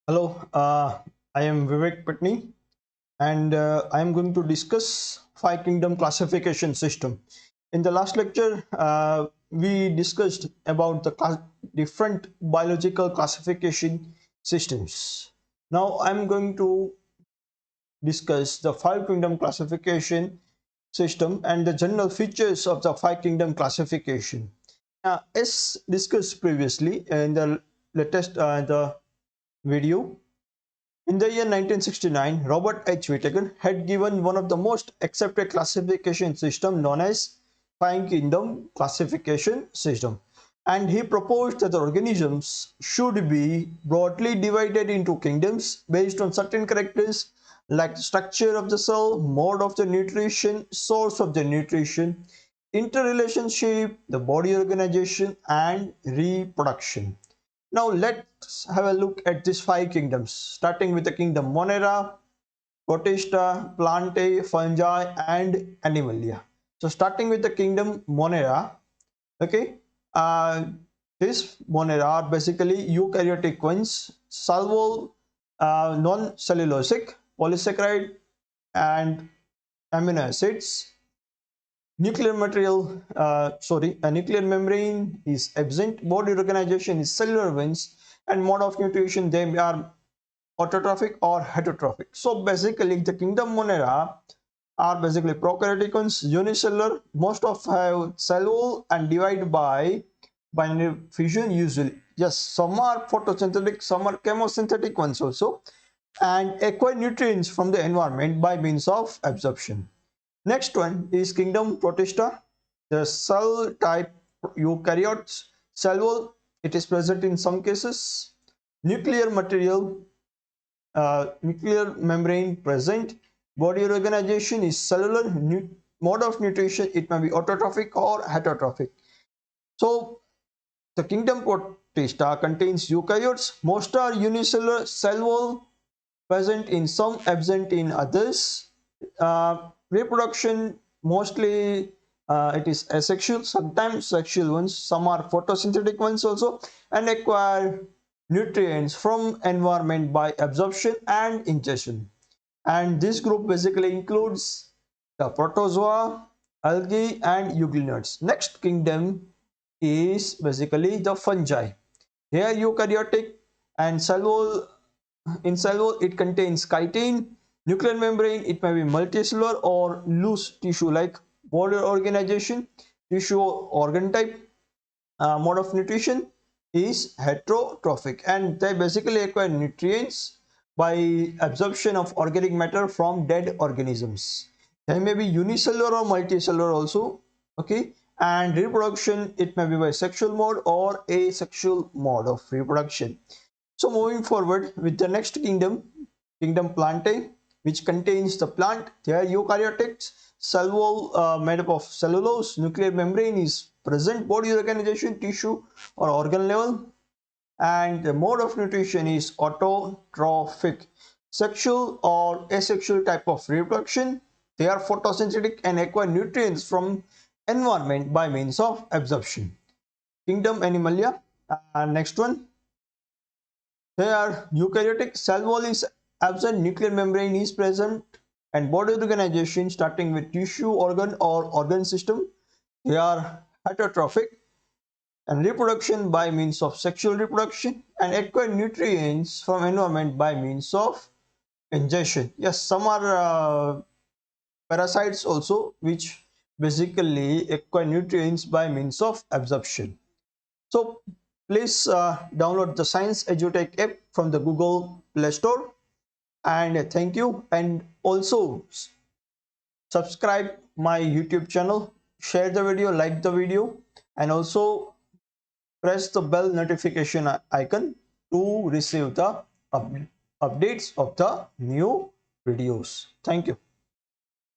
Hello, I am Vivek Patni, and I am going to discuss five kingdom classification system. In the last lecture, we discussed about the different biological classification systems. Now I'm going to discuss the five kingdom classification system and the general features of the five kingdom classification. As discussed previously in the latest the video, in the year 1969, Robert H. Whittaker had given one of the most accepted classification system known as Five Kingdom Classification System, and he proposed that the organisms should be broadly divided into kingdoms based on certain characters like structure of the cell, mode of the nutrition, source of the nutrition, interrelationship, the body organization, and reproduction. Now let's have a look at these five kingdoms, starting with the kingdom Monera, Protista, Plantain, Fungi, and Animalia. So starting with the kingdom Monera, okay, uh, these Monera are basically eukaryotic ones, salvo non-cellulosic, polysaccharide, and amino acids. Nuclear material, a nuclear membrane is absent, body organization is cellular ones, and mode of nutrition they are autotrophic or heterotrophic. So basically the kingdom Monera are basically prokaryotic ones, unicellular, most of have cell wall and divide by binary fission usually. Yes, some are photosynthetic, some are chemosynthetic ones also, and acquire nutrients from the environment by means of absorption. Next one is kingdom Protista, the cell type eukaryotes, cell wall. It is present in some cases. Nuclear material, nuclear membrane present. Body organization is cellular. Mode of nutrition, it may be autotrophic or heterotrophic. So the kingdom Protista contains eukaryotes. Most are unicellular, cell wall present in some, absent in others. Reproduction mostly it is asexual, sometimes sexual ones, some are photosynthetic ones also, and acquire nutrients from environment by absorption and ingestion. And this group basically includes the protozoa, algae, and euglenoids. Next kingdom is basically the fungi. They are eukaryotic, and cell wall, in cell wall it contains chitin. Nuclear membrane, it may be multicellular or loose tissue like body organization, tissue organ type. Mode of nutrition is heterotrophic, and they basically acquire nutrients by absorption of organic matter from dead organisms. They may be unicellular or multicellular also, okay. And reproduction, it may be by sexual mode or asexual mode of reproduction. So moving forward with the next kingdom, kingdom Plantain, which contains the plant. They are eukaryotics, cell wall made up of cellulose, nuclear membrane is present, body organization, tissue or organ level, and the mode of nutrition is autotrophic, sexual or asexual type of reproduction. They are photosynthetic and acquire nutrients from environment by means of absorption. Kingdom Animalia, next one. They are eukaryotic, cell wall is absent, nuclear membrane is present, and body organization starting with tissue, organ or organ system. They are heterotrophic, and reproduction by means of sexual reproduction, and acquire nutrients from environment by means of ingestion. Yes, some are parasites also, which basically acquire nutrients by means of absorption. So please download the Science EduTech app from the Google Play Store, and thank you. And also subscribe my YouTube channel, share the video, like the video, and also press the bell notification icon to receive the updates of the new videos. Thank you.